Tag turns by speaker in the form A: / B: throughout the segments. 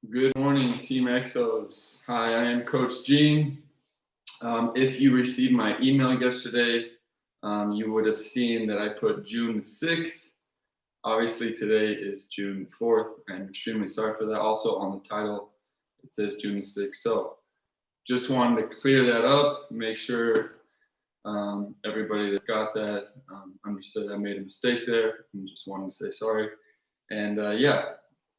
A: Good morning, Team EXOS. Hi, I am Coach Gene. If you received my email yesterday, you would have seen that I put June 6th. Obviously, today is June 4th. I'm extremely sorry for that. Also, on the title, it says June 6th. So, just wanted to clear that up, make sure everybody that got that understood I made a mistake there, and just wanted to say sorry. And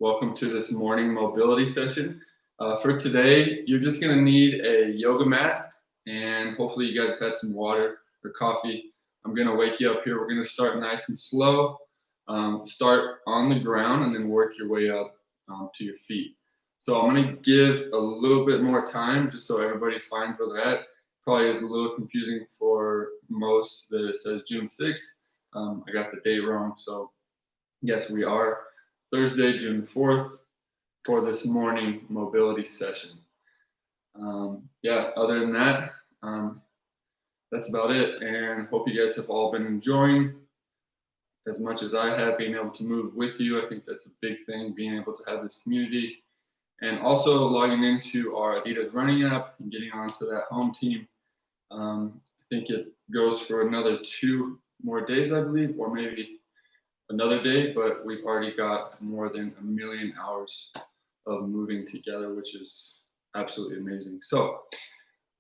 A: welcome to this morning mobility session. For today, you're just gonna need a yoga mat, and hopefully you guys have had some water or coffee. I'm gonna wake you up here. We're gonna start nice and slow. Start on the ground and then work your way up to your feet. So I'm gonna give a little bit more time just so everybody finds where they're at. Probably is a little confusing for most that it says June 6th. I got the date wrong, so yes, we are Thursday, June 4th for this morning mobility session. Other than that, that's about it. And hope you guys have all been enjoying as much as I have, being able to move with you. I think that's a big thing, being able to have this community. And also logging into our Adidas running app and getting onto that home team. I think it goes for another 2 more days, I believe, or maybe another day, but we've already got more than 1 million hours of moving together, which is absolutely amazing. So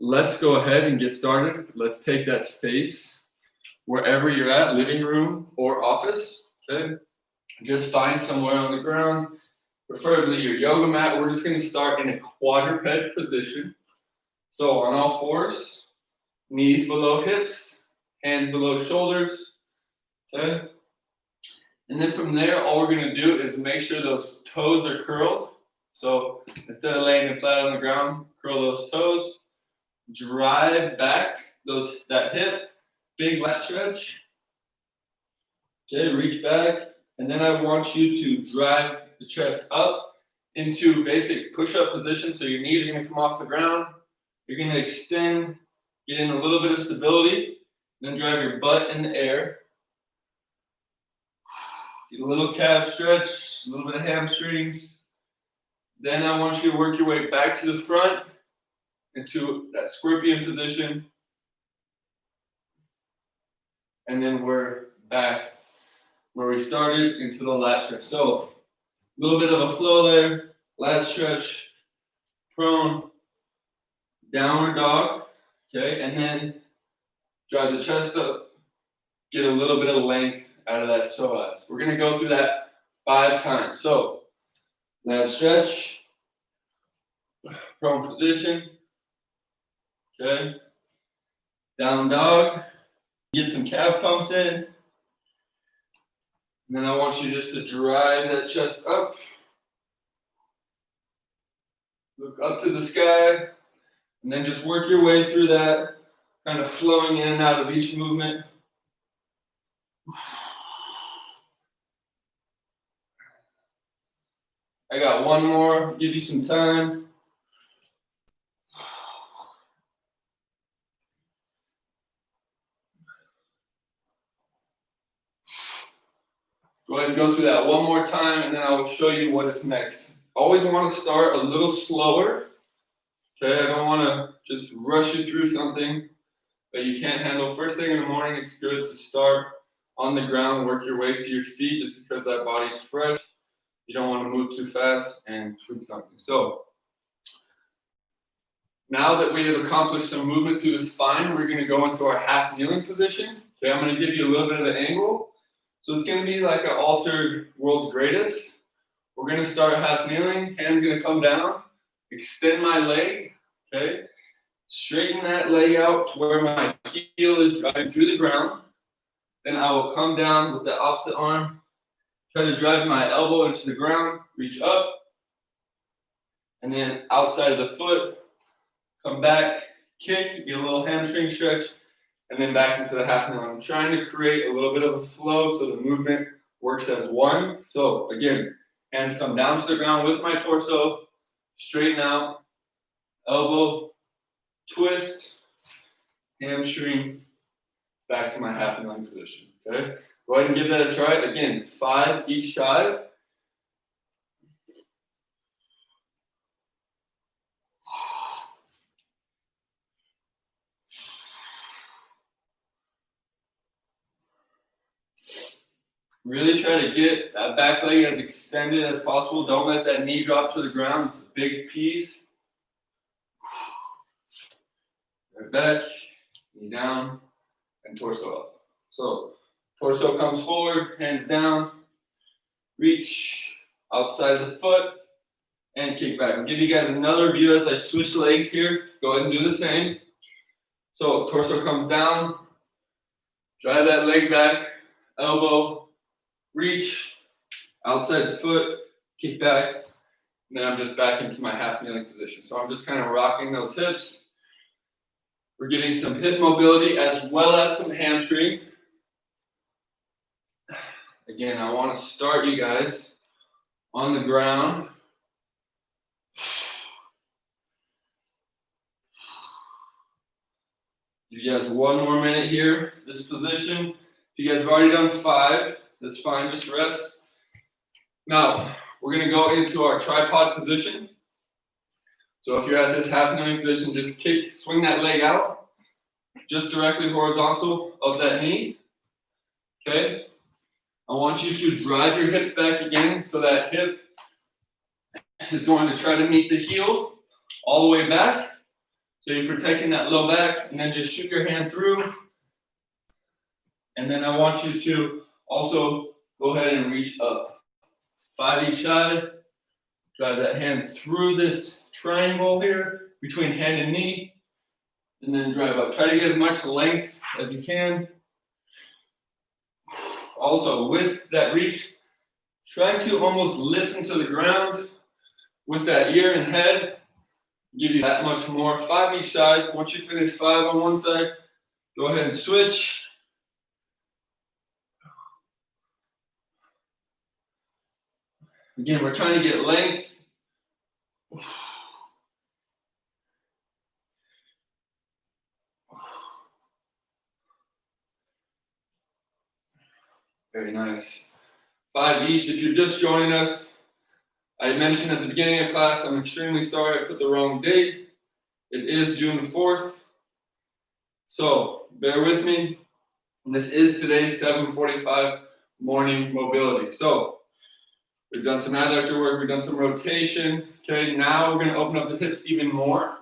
A: let's go ahead and get started. Let's take that space wherever you're at, living room or office, okay? Just find somewhere on the ground, preferably your yoga mat. We're just gonna start in a quadruped position. So on all fours, knees below hips, hands below shoulders, okay? And then from there, all we're gonna do is make sure those toes are curled. So instead of laying it flat on the ground, curl those toes, drive back that hip, big lat stretch. Okay, reach back, and then I want you to drive the chest up into basic push-up position. So your knees are gonna come off the ground. You're gonna extend, get in a little bit of stability, then drive your butt in the air. Get a little calf stretch, a little bit of hamstrings. Then I want you to work your way back to the front into that scorpion position. And then we're back where we started into the lat stretch. So a little bit of a flow there, lat stretch, prone, downward dog, okay? And then drive the chest up, get a little bit of length out of that psoas. We're gonna go through that 5 times. So, lat stretch, prone position, okay? Down dog, get some calf pumps in. And then I want you just to drive that chest up. Look up to the sky, and then just work your way through that, kind of flowing in and out of each movement. I got one more, give you some time. Go ahead and go through that one more time, and then I will show you what is next. Always want to start a little slower. Okay, I don't want to just rush you through something that you can't handle. First thing in the morning, it's good to start on the ground, work your way to your feet, just because that body's fresh. You don't want to move too fast and tweak something. So now that we have accomplished some movement through the spine, we're going to go into our half kneeling position. Okay, I'm going to give you a little bit of an angle. So it's going to be like an altered world's greatest. We're going to start half kneeling, hands going to come down, extend my leg, okay? Straighten that leg out to where my heel is driving through the ground. Then I will come down with the opposite arm, try to drive my elbow into the ground, reach up, and then outside of the foot, come back, kick, get a little hamstring stretch, and then back into the half kneel. I'm trying to create a little bit of a flow so the movement works as one. So again, hands come down to the ground with my torso, straighten out, elbow, twist, hamstring, back to my half kneeling position, okay? Go ahead and give that a try. Again, 5 each side. Really try to get that back leg as extended as possible. Don't let that knee drop to the ground. It's a big piece. Right back, knee down, and torso up. So torso comes forward, hands down, reach outside the foot, and kick back. I'll give you guys another view as I switch legs here. Go ahead and do the same. So torso comes down, drive that leg back, elbow, reach, outside the foot, kick back, and then I'm just back into my half kneeling position. So I'm just kind of rocking those hips. We're getting some hip mobility as well as some hamstring. Again, I want to start you guys on the ground. You guys 1 more minute here, this position. If you guys have already done 5, that's fine, just rest. Now, we're gonna go into our tripod position. So if you're at this half kneeling position, just swing that leg out, just directly horizontal of that knee, okay? I want you to drive your hips back again, so that hip is going to try to meet the heel all the way back. So you're protecting that low back, and then just shoot your hand through. And then I want you to also go ahead and reach up. 5 each side. Drive that hand through this triangle here between hand and knee, and then drive up. Try to get as much length as you can. Also, with that reach, try to almost listen to the ground with that ear and head. Give you that much more. 5 each side. Once you finish 5 on one side, go ahead and switch. Again, we're trying to get length. Very nice. 5 each. If you're just joining us, I mentioned at the beginning of class, I'm extremely sorry I put the wrong date. It is June 4th. So bear with me. This is today's 7:45 morning mobility. So we've done some adductor work, we've done some rotation. Okay, now we're going to open up the hips even more.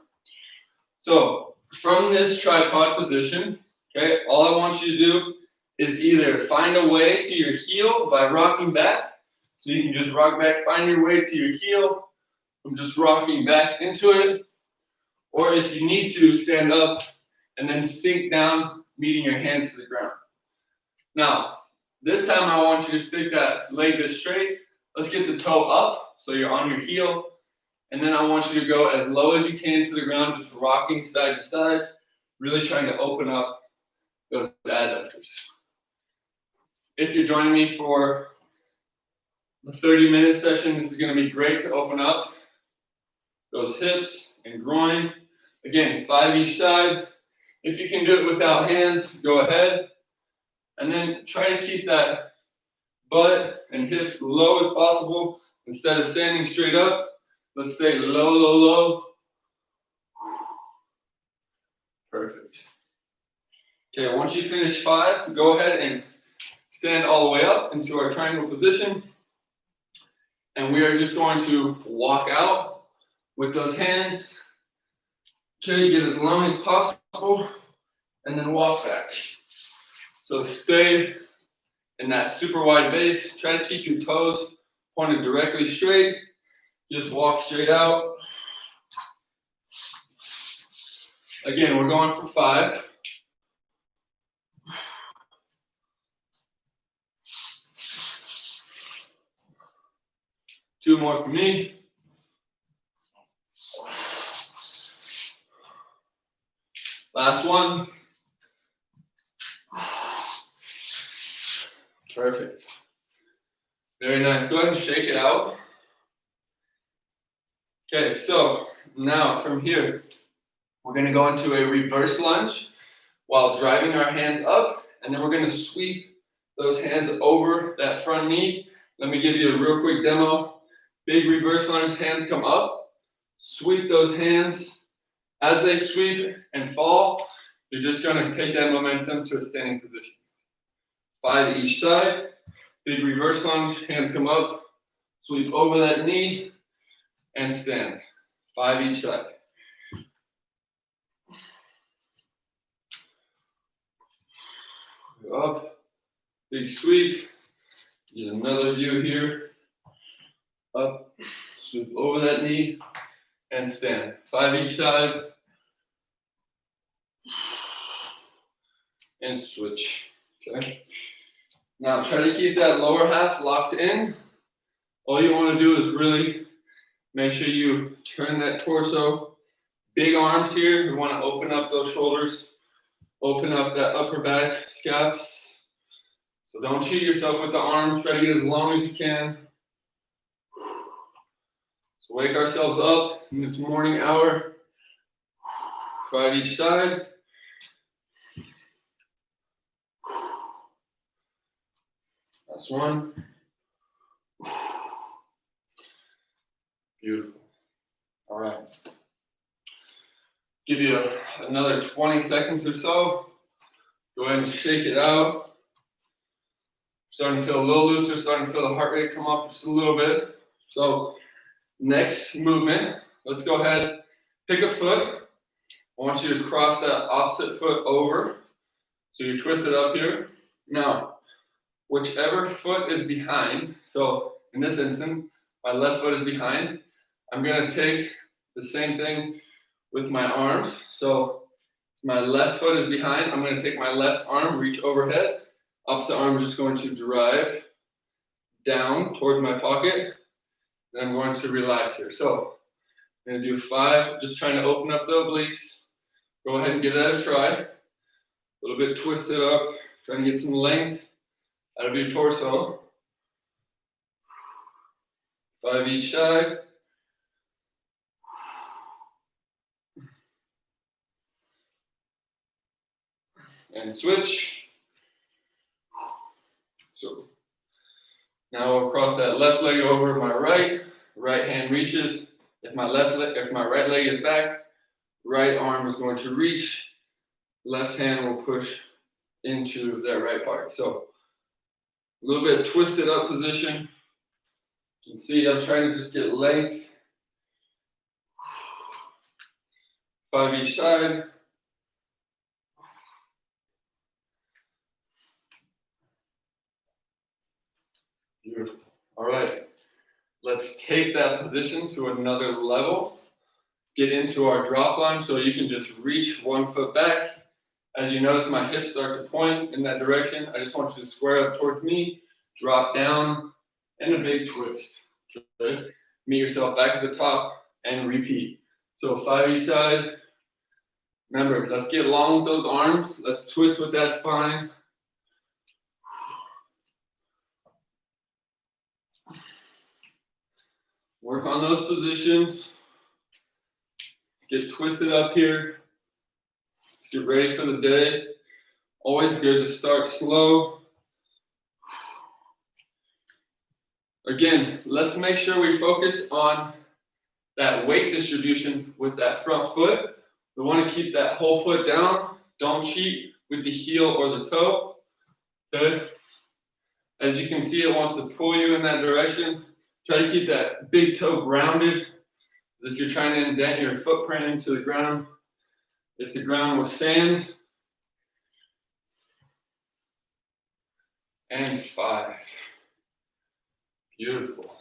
A: So from this tripod position, okay, all I want you to do is either find a way to your heel by rocking back. So you can just rock back, find your way to your heel from just rocking back into it. Or if you need to, stand up and then sink down, meeting your hands to the ground. Now, this time I want you to stick that leg this straight. Let's get the toe up so you're on your heel. And then I want you to go as low as you can to the ground, just rocking side to side, really trying to open up those adductors. If you're joining me for the 30-minute session, this is going to be great to open up those hips and groin. Again, 5 each side. If you can do it without hands, go ahead. And then try to keep that butt and hips low as possible. Instead of standing straight up, let's stay low, low, low. Perfect. Okay, once you finish 5, go ahead and stand all the way up into our triangle position. And we are just going to walk out with those hands. Okay, get as long as possible, and then walk back. So stay in that super wide base. Try to keep your toes pointed directly straight. Just walk straight out. Again, we're going for 5. Two more for me. Last one. Perfect. Very nice. Go ahead and shake it out. Okay, so now from here, we're going to go into a reverse lunge while driving our hands up, and then we're going to sweep those hands over that front knee. Let me give you a real quick demo. Big reverse lunge, hands come up, sweep those hands. As they sweep and fall, you're just going to take that momentum to a standing position. 5 each side. Big reverse lunge, hands come up, sweep over that knee, and stand. 5 each side. Up, big sweep. Get another view here. Up, sweep over that knee, and stand. 5 each side. And switch. Okay. Now try to keep that lower half locked in. All you want to do is really make sure you turn that torso. Big arms here. You want to open up those shoulders. Open up that upper back scaps. So don't cheat yourself with the arms. Try to get as long as you can. So wake ourselves up in this morning hour. 5 each side. Last one. Beautiful. All right. Give you another 20 seconds or so. Go ahead and shake it out. Starting to feel a little looser, starting to feel the heart rate come up just a little bit. So next movement, let's go ahead, pick a foot. I want you to cross that opposite foot over. So you twist it up here. Now, whichever foot is behind, so in this instance, my left foot is behind, I'm gonna take the same thing with my arms. So my left foot is behind, I'm gonna take my left arm, reach overhead, opposite arm is just going to drive down towards my pocket, and I'm going to relax here. So I'm gonna do 5, just trying to open up the obliques. Go ahead and give that a try. A little bit twisted up, trying to get some length out of your torso. 5 each side. And switch. So now I'll cross that left leg over my right. Right hand reaches. If my right leg is back, right arm is going to reach. Left hand will push into that right part. So a little bit twisted up position. You can see I'm trying to just get length. 5 each side. Beautiful. All right. Let's take that position to another level. Get into our drop lunge so you can just reach 1 foot back. As you notice, my hips start to point in that direction. I just want you to square up towards me, drop down, and a big twist. Okay. Meet yourself back at the top and repeat. So 5 each side. Remember, let's get long with those arms. Let's twist with that spine. Work on those positions. Let's get twisted up here. Let's get ready for the day. Always good to start slow. Again, let's make sure we focus on that weight distribution with that front foot. We want to keep that whole foot down. Don't cheat with the heel or the toe. Good. As you can see, it wants to pull you in that direction. Try to keep that big toe grounded, as if you're trying to indent your footprint into the ground. If the ground was sand. And 5. Beautiful.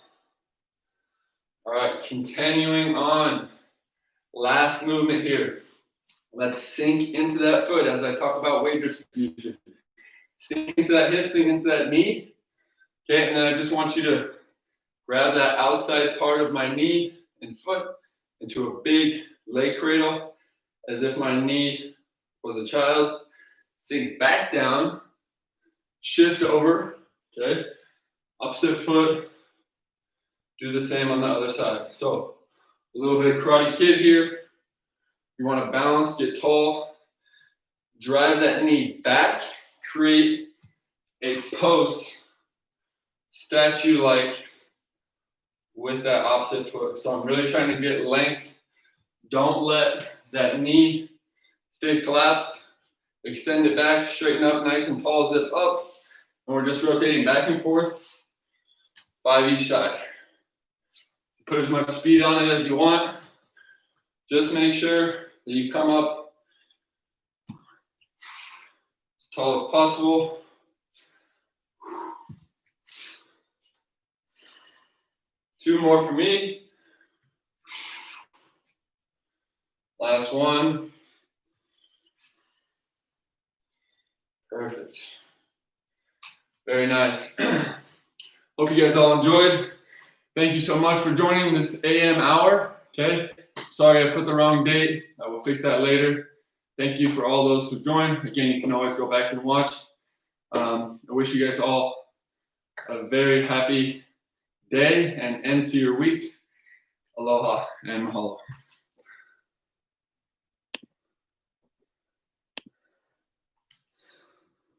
A: All right, continuing on. Last movement here. Let's sink into that foot as I talk about weight distribution. Sink into that hip, sink into that knee. Okay, and then I just want you to grab that outside part of my knee and foot into a big leg cradle, as if my knee was a child. Sink back down, shift over, okay? Opposite foot, do the same on the other side. So a little bit of Karate Kid here. You want to balance, get tall, drive that knee back, create a post statue-like with that opposite foot. So I'm really trying to get length. Don't let that knee stay collapsed. Extend it back, straighten up nice and tall, zip up, And we're just rotating back and forth, 5 each side. Put as much speed on it as you want. Just make sure that you come up as tall as possible. Two more for me. Last one. Perfect. Very nice. Hope you guys all enjoyed. Thank you so much for joining this AM hour. Okay. Sorry I put the wrong date. I will fix that later. Thank you for all those who joined. Again, you can always go back and watch. I wish you guys all a very happy day and end to your week. Aloha and mahalo.